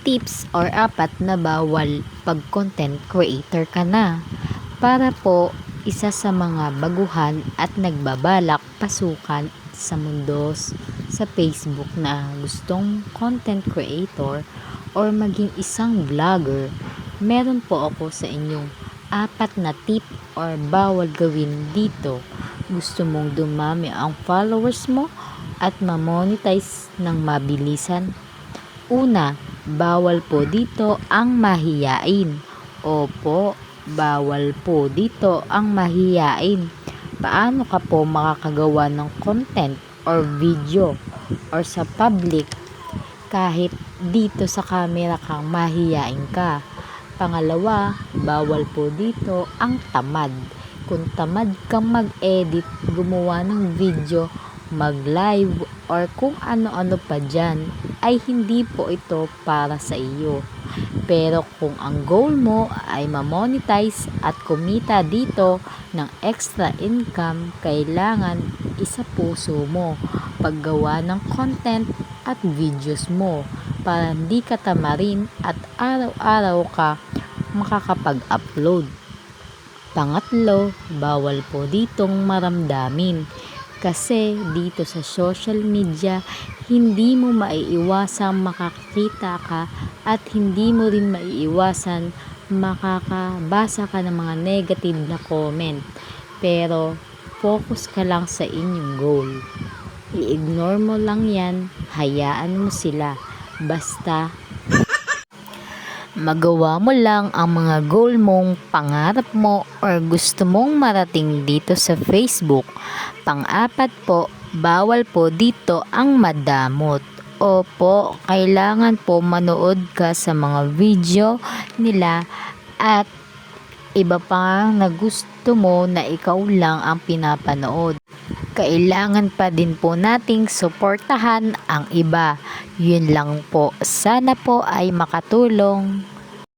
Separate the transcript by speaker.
Speaker 1: tips or 4 na bawal pag content creator ka na. Para po isa sa mga baguhan at nagbabalak pasukan sa mundo sa Facebook na gustong content creator or maging isang vlogger, meron po ako sa inyong 4 na tip or bawal gawin dito. Gusto mong dumami ang followers mo at ma-monetize ng mabilisan? Una, bawal po dito ang mahiyain. Opo, bawal po dito ang mahiyain. Paano ka po makakagawa ng content or video or sa public kahit dito sa camera kang mahiyain ka? Pangalawa, bawal po dito ang tamad. Kung tamad kang mag-edit, gumawa ng video, mag-live, or kung ano-ano pa dyan, ay hindi po ito para sa iyo. Pero kung ang goal mo ay ma-monetize at kumita dito ng extra income, kailangan isa puso mo paggawa ng content at videos mo para hindi ka tamarin at araw-araw ka makakapag-upload. Pangatlo, bawal po ditong maramdamin. Kasi dito sa social media, hindi mo maiiwasang makakita ka at hindi mo rin maiiwasan makakabasa ka ng mga negative na comment. Pero focus ka lang sa inyong goal. I-ignore mo lang yan, hayaan mo sila. Basta magawa mo lang ang mga goal mong pangarap mo or gusto mong marating dito sa Facebook. Pang-4 po, bawal po dito ang madamot. Opo, kailangan po manood ka sa mga video nila at iba pa na gusto mo na ikaw lang ang pinapanood. Kailangan pa din po nating suportahan ang iba. Yun lang po. Sana po ay makatulong.